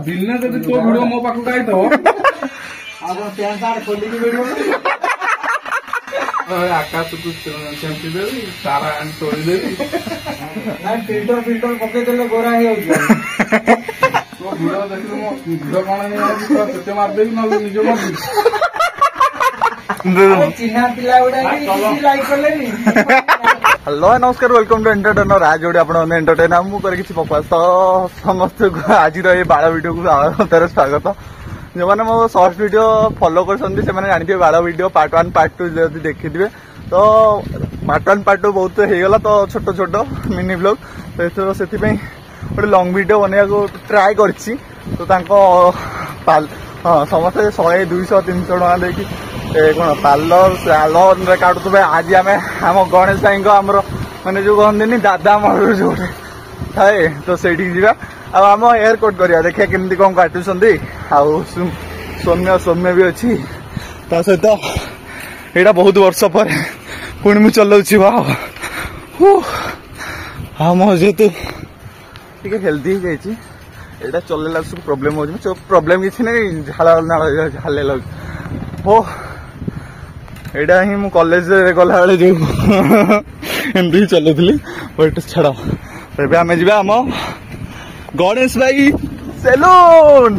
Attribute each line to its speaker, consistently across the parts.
Speaker 1: दिने जब तो वीडियो मो पाखु आई तो पैंट सार्ट खोल वीडियो आकाश को सेमती देवी सारा तोड़ी देवी फिल्टर फिल्टर पकईदे गोरा भिड देख मो भिड कौन चुटे मारदेवी ना निज मारदेवी चिन्हा पिला लाइक कले
Speaker 2: हेलो नमस्कार वेलकम टू एंटरटेनर आज जोड़े आप एंटरटेन मुझे किसी पकाश तो समस्त आज बाड़ वीडियो को तेरे स्वागत जो मैंने मो सर्ट वीडियो फॉलो कर जानते बाड़ वीडियो पार्ट 1 पार्ट 2 जब देखी तो पार्ट 1 पार्ट 2 बहुत होगा तो छोट छोट मिनी ब्लॉग तो से गोटे लंग वीडियो बनवा ट्राए कर समस्त 100 200 300 टका देखिए कौन पार्लर सालन काटुवे आज आम आम गणेश भाई आमर मैंने जो कहते दादा मर जो थाए तो से आम हेयर कट करा देखिए केमती कौन काटुंट सौम्य सौम्य भी अच्छी ता सहित यहाँ बहुत वर्ष पर पुणी मुझे चलाऊँगी हाँ मो जेहेतु टे हेल्दी हो चलला सब प्रोब्लेम हो प्रोब्लेम किसी नहीं झाल लगे हो एटा ही मु कॉलेज गला बेले जो एमती चलुली बट छाड़ एवं आम जा आम गणेश भाई सेलून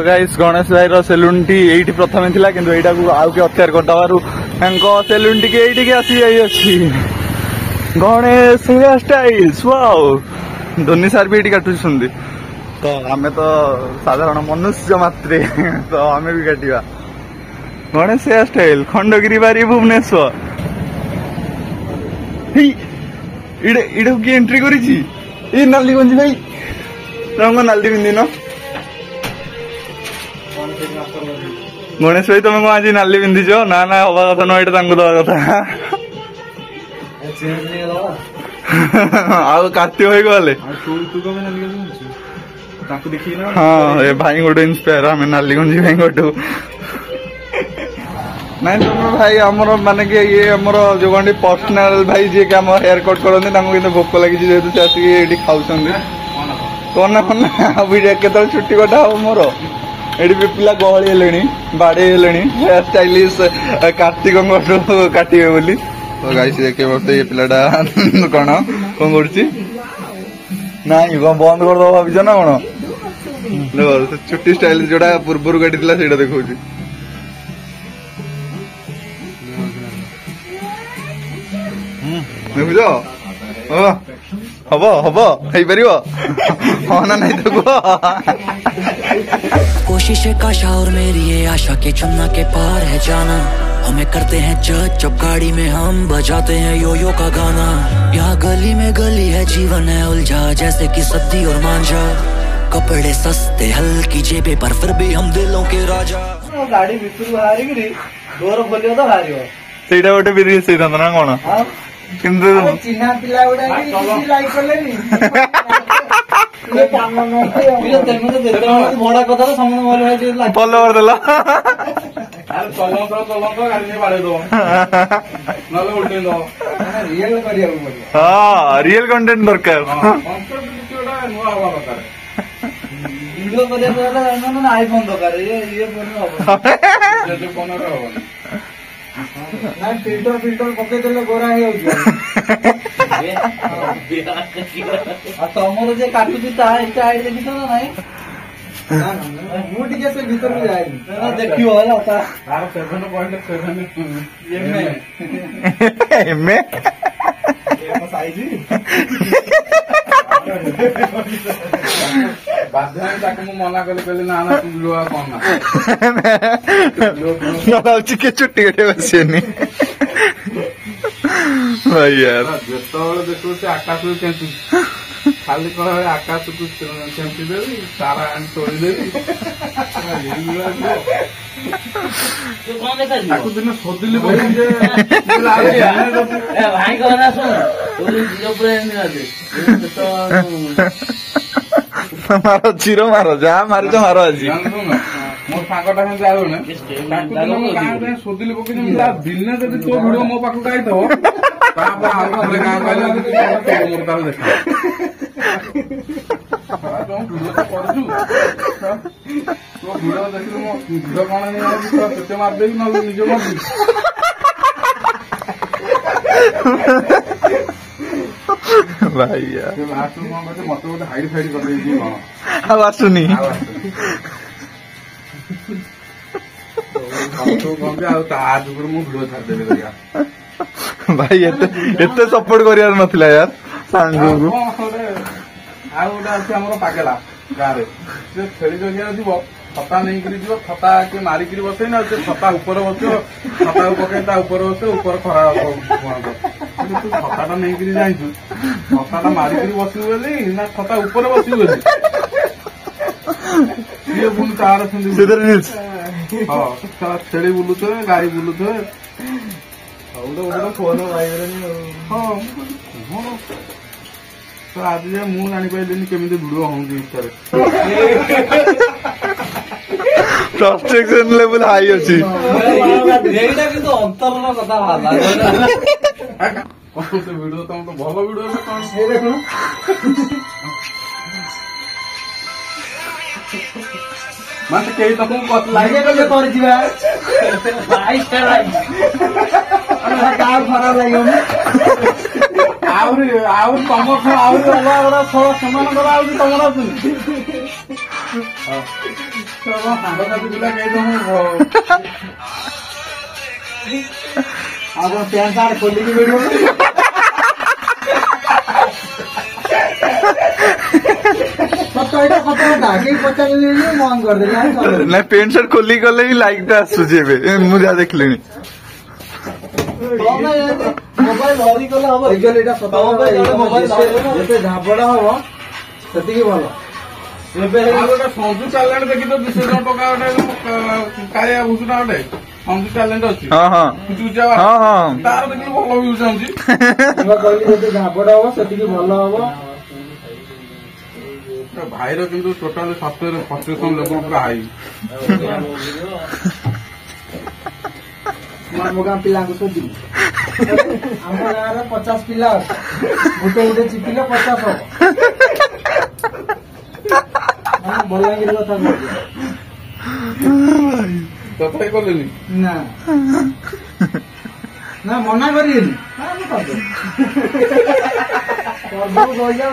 Speaker 2: गाइस गणेश भाई सेलून टी ये प्रथम थिला किंतु एटा को आउ के अत्यार करदबारु सेलून टी ये आसी जाई Ganesh hairstyles wow Dhoni sir भी ये काटुंट तो आम तो साधारण मनुष्य मात्रे तो आम भी काटिया गणेश हेयर स्टाइल खंडगिरी बारी भुवनेश्वर किए एंट्री करी नाली गंजी भाई तुम नाली पिंधिन गणेश भाई तुम आज नाली पिंधिच ना ना हवा कथा ना यहाँ दवा कथा आ कार्तिक भाई गले हाँ ये भाई गोटे इन्स्पायर आम नाली गंजी भाई गोटू नाइन तुम भाई आमर माने कि ये आमर जो कौन पर्सनाल भाई जी के हेयर कट करते भोक लगी जेहतु से आसिक खाऊ कौन के छुट्टी कटा हम मोर ये पिला गहली है बाड़े हेयर स्टाइलिश कार्तिक काटे बोली तो गाइस देखे बस ये पिलाटा कौन कौन कर बंद करदे भाज ना कौन छुट्टी स्टाइल जोड़ा पूर्व काटी से देखा देखुच हम हम हाँ ना नहीं तो
Speaker 3: कोशिश का शार मेरी ये आशा के चुनना के पार है जाना हमें करते हैं जज जब गाड़ी में हम बजाते हैं यो का गाना यहाँ गली में गली है जीवन है उलझा जैसे कि सद्दी और मांझा कपड़े सस्ते हल्की जेबे पर फिर भी हम दिलों के राजा
Speaker 2: गाड़ी भितर बाहर डोर खोलियो तो बाहर गोटे बिजनेस ना कौन किंतु चिन्हा पिला लाइक कले बड़ा कथा तो फॉलो करदेला हाँ रियल कंटेंट दरकार वीडियो करने आईफोन दरकार फिल्टर फिल्टर पकईदे गोरा तुम जे काटुची देखी ना ना मुझे से भीतर भी जाए देखियो तार 7 मना कले ना ना लुआ कौन के छुट्टी कटे बस भाई यार जो देखो से आकाश खाली कह आकाश को सेमती देवी सारा तोड़ी देवी दिन सोदिली भाई मारो चिरो मारो जहाँ मारी तो मारो आज मो सांगटा सोदिली पकई दिने जब तो वीडियो मो पाखु आई तो
Speaker 1: ଭିଡିଓ ତ କରୁଛୁ ତୋ ଭିଡିଓ ଦେଖିଲୁ ମୋ ଭିଡିଓ କଣ ନେଇଯାଉଛି କେତେ ମାରିଦେବି ନହେଲେ ନିଜ ମାରିଦେବି
Speaker 2: ଭାଇ
Speaker 1: ଲାଷ୍ଟରୁ କଣ କରୁଛି ମତେ ଗୋଟେ ହାଇଡ୍ ଫାଇଡ୍ କରିଦେଇଛି କଣ
Speaker 2: ଆଉ ଆସୁନି
Speaker 1: ଆଉ ତା ଯୁଗରୁ ମୁଁ ଭିଡିଓ ଛାଡ଼ିଦେବି କରିବା
Speaker 2: ଭାଇ ଏତେ ସପୋର୍ଟ କରିବାର ନଥିଲା ୟାର ସାଙ୍ଗକୁ।
Speaker 1: ଆଉ ଗୋଟେ ଅଛି ଆମର ପାଗେଲା ଗାଁରେ ସେ ଛେଳି ଜଗିବାକୁ ଯିବ ଛତା ନେଇକିରି ଯିବ ଛତା କିଏ ମାରିକିରି ବସେଇନି ଆଉ ସେ ଛତା ଉପରେ ବସିବ ଛତାକୁ ପକେଇ ତା ଉପରେ ବସିବ ଉପରେ ଖରା କିନ୍ତୁ ତୁ ଛତାଟା ନେଇକିରି ଯାଇଛୁ ଛତାଟା ମାରିକିରି ବସିବୁ ବୋଲି ନା ଛତା ଉପରେ ବସିବୁ ବୋଲି ସିଏ ପୁଣି ତାର ସେମିତି ହଁ ଛେଳି ବୁଲୁଥିବେ ଗାଈ ବୁଲୁଥିବେ ଫୋନ ପାଇଗଲେଣି ହଁ ତ ଆଜି ଯାଏ ମୁଁ ଜାଣିପାରିଲିନି କେମିତି ଭିଡିଓ ହଉଛି ଇନଷ୍ଟାରେ
Speaker 2: ଫ୍ରଷ୍ଟ୍ରେସନ ଲେଭେଲ ହାଇ ଅଛି
Speaker 4: ଏଇଟା କିନ୍ତୁ ଅନ୍ତରର କଥା ବାହାରିଲା
Speaker 1: କଣ ସେ ଭିଡିଓ ତମ ତ ଭଲ ଭିଡିଓ ନା କଣ ମାନେ କେହି ତମକୁ
Speaker 4: ଲାଗେ କଲେ କରିଯିବା କାହା ଖରାପ ଲାଗିବନି
Speaker 1: ଆହୁରି ତମ ଆହୁରି ଅଲଗା ଅଲଗା ଫଳ ସେମାନଙ୍କର ଆହୁରି ତମର ଆସୁନି ସାଙ୍ଗସାଥି ପିଲା କେହି ତମକୁ
Speaker 4: ଆଉ କଣ ପ୍ୟାଣ୍ଟ ସାର୍ଟ ଖୋଲିକି ମିଳିବ
Speaker 2: ନା ପ୍ୟାଣ୍ଟ ସାର୍ଟ ଖୋଲିକି ଗଲେ ହିଁ ଲାଇକ୍ ଟା ଆସୁଛି ଏବେ ମୁଁ ଯାହା ଦେଖିଲିଣି
Speaker 4: ମୋବାଇଲ ଧରି କଲେ ହବ ଯେତେ ଝାବଡା ହବ ସେତିକି ଭଲ
Speaker 1: ଏବେ ଗୋଟେ ସଞ୍ଜୁ ଟ୍ୟାଲେଣ୍ଟ ଦେଖି ତ 200 ଟଙ୍କା ଗୋଟେ କାଳିଆ ଭୁଷୁଣା ଗୋଟେ ସଞ୍ଜୁ ଟ୍ୟାଲେଣ୍ଟ ଅଛି ତାର ଦେଖିଲେ ଭଲ ଭ୍ୟୁଜ ଆଉଛି
Speaker 4: କହିଲି ଯେତେ ଝାବଡା ହବ ସେତିକି ଭଲ ହବ
Speaker 1: ଭାଇର କିନ୍ତୁ ଟୋଟାଲି ସଫ୍ଟୱେର ଫ୍ରଷ୍ଟ୍ରେସନ ଲେଭେଲ ପୁରା ହାଇ
Speaker 4: ଆମ ଗାଁ ପିଲାଙ୍କୁ ଶୋଧିବି ଆମ ଗାଁରେ 50 ପିଲା ଅଛି ଗୋଟେ ଚିପିଲେ 50 ହବ ବଲାଙ୍ଗୀର କଥା
Speaker 1: ତଥାପି କଲେନି
Speaker 4: ନା ନା ମନା କରିବେନି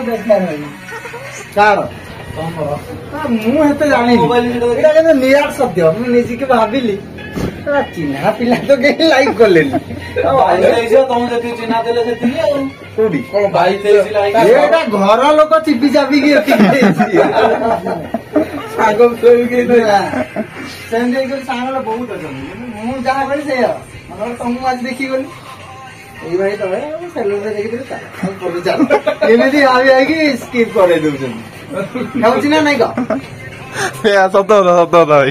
Speaker 4: ଦେଖା କାର ମୁଁ ଏତେ ଜାଣିନି ଏଇଟା କିନ୍ତୁ ନିରାଟ ସତ୍ୟ ମୁଁ ନିଜକୁ ଭାବିଲି ଚିହ୍ନା ପିଲା ତ କେହି ଲାଇକ୍ କଲେନି ତମେ ଯେତିକି ଚିହ୍ନା ଦେଲେ ସେତିକି ଆଉ କୋଉଠି ଏଇଟା ଘର ଲୋକ ଚିପି ଚାପିକି ଏତିକି ସାଙ୍ଗ ସେମିତି ହେଇକରି ସାଙ୍ଗରେ ବହୁତ ଅଛନ୍ତି ମୁଁ ଯାହା କଲି ସେଇଆ ତମକୁ ଆଜି ଦେଖିଗଲି ଏଇ ଭାଇ ତମେ ସେଲୁନରେ ଦେଖିଥିଲି ଏମିତି ଭାବି ଭାଇକି ସ୍କିପ୍ କରେଇ ଦଉଛନ୍ତି ହେଉଛି ନା ନାଇଁ କହ
Speaker 2: ସତ କଥା ଭାଇ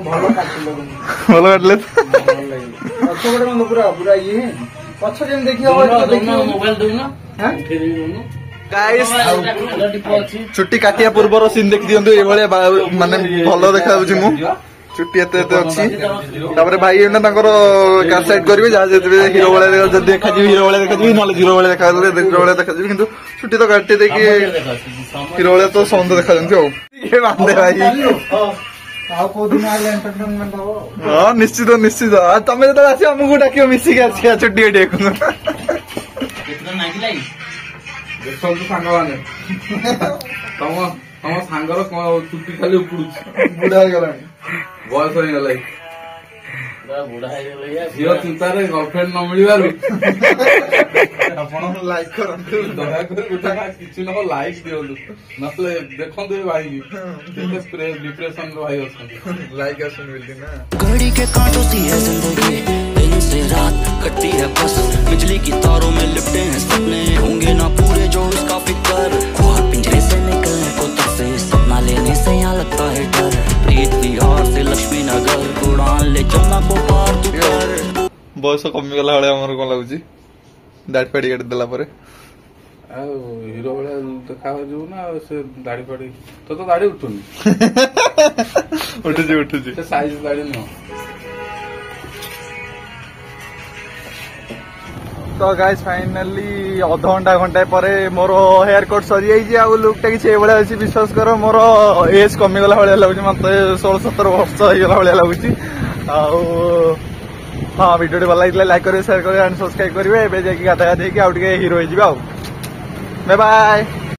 Speaker 4: ଭଲ କାଟିଲ
Speaker 2: ଭଲ କାଟିଲେ
Speaker 4: ପଛ ଗୋଟେ କଣ ପୁରା ପୁରା ଇଏ ପଛ ଯେମିତି ଦେଖି ହବ ମୋବାଇଲ ଦଉନ
Speaker 2: ଚୁଟି କାଟିବା ପୂର୍ବର ସିନ୍ ଦେଖି ଦିଅନ୍ତୁ ଏଇଭଳିଆ ମାନେ ଭଲ ଦେଖାଯାଉଛି ମୁଁ ଚୁଟି ଏତେ ଅଛି ତାପରେ ଭାଇ ଏଇନା ତାଙ୍କର କାଟ ସାଇଡ କରିବେ ଯାହା ଯେତେବେଳେ ହିରୋ ଭଳିଆ ଯଦି ଦେଖାଯିବି ହିରୋ ଭଳିଆ ଦେଖାଯିବି ନହେଲେ ଜିରୋ ଭଳିଆ ଦେଖାଯିବ ହିରୋ ଭଳିଆ ଦେଖାଯିବି କିନ୍ତୁ ଚୁଟି ତ କାଟି ଦେଇକି ହିରୋ ଭଳିଆ ତ ସମସ୍ତେ ଦେଖାଯାନ୍ତି ଆଉ ବାନ୍ଧେ ଭାଇ
Speaker 4: ଆଉ କୋଉଦିନ ଆଇଲେ ଏଣ୍ଟରଟେନମେଣ୍ଟ ହବ
Speaker 2: ହଁ ନିଶ୍ଚିତ ନିଶ୍ଚିତ ଆଉ ତମେ ଯେତେବେଳେ ଆସିବ ଆମକୁ ଡାକିବ ମିଶିକି ଆସିବା ଚୁଟି କାଟିବାକୁ
Speaker 1: ଦେଖନ୍ତୁ ସାଙ୍ଗମାନେ ତମ ସାଙ୍ଗର ଚୁଟି ଖାଲି ଉପୁଡୁଛି
Speaker 2: ବୁଢା ହେଇଗଲାଣି
Speaker 1: ବୟସ ହେଇଗଲା ଝିଅ ଚିନ୍ତାରେ ଗର୍ଲଫ୍ରେଣ୍ଡ ନ ମିଳିବାରୁ
Speaker 2: ଆପଣ ଲାଇକ୍ କରନ୍ତୁ
Speaker 1: ଦୟାକରି ଗୋଟେ କିଛି ନ ଲାଇକ୍ ଦିଅନ୍ତୁ ନହେଲେ ଦେଖନ୍ତୁ ଏ ଭାଇ କେତେ ଡିପ୍ରେସନ ର ଭାଇ ଅଛନ୍ତି
Speaker 2: लाइक सुन मिलती ना
Speaker 3: घड़ी के कांटों सी है जिंदगी दिन से रात कटती है बस बिजली की तारों में लिपटे हैं सपने होंगे ना पूरे जो इसका फिक्र ख्वाब पिंजरे से निकलने को तरसे सपना लेने से यहाँ लगता है डर प्रीत बिहार से लक्ष्मी नगर उड़ान ले चलना को पार तू कर
Speaker 2: बयस कमिगला भाई आमर कौन लगुच दाढ़ी फाड़ी काटी देला परे
Speaker 1: ଆଉ ହିରୋ ଭଳିଆ ଦେଖାଯିବୁ ନା ଆଉ ସେ ଦାଢି ଫାଡି ତ ଦାଢି ଉଠୁନି
Speaker 2: ଉଠୁଛି
Speaker 1: ସେ ସାଇଜ ଦାଢି ନୁହଁ
Speaker 2: तो गाइस फाइनाली अधघंटा घंटा पर मोर हेयर कट सरी जाइए आ लुकटा किसी भाया अच्छी विश्वास कर मोर एज कमिगला भाया लगुच मत 16-17 वर्ष होगा भाया लगुच हाँ वीडियो भल लगे लाइक करेंगे शेयर करेंगे एंड सब्सक्राइब करेंगे एवं जाकि गाधा गाधे आउ टे हिरो हो बाय बाय।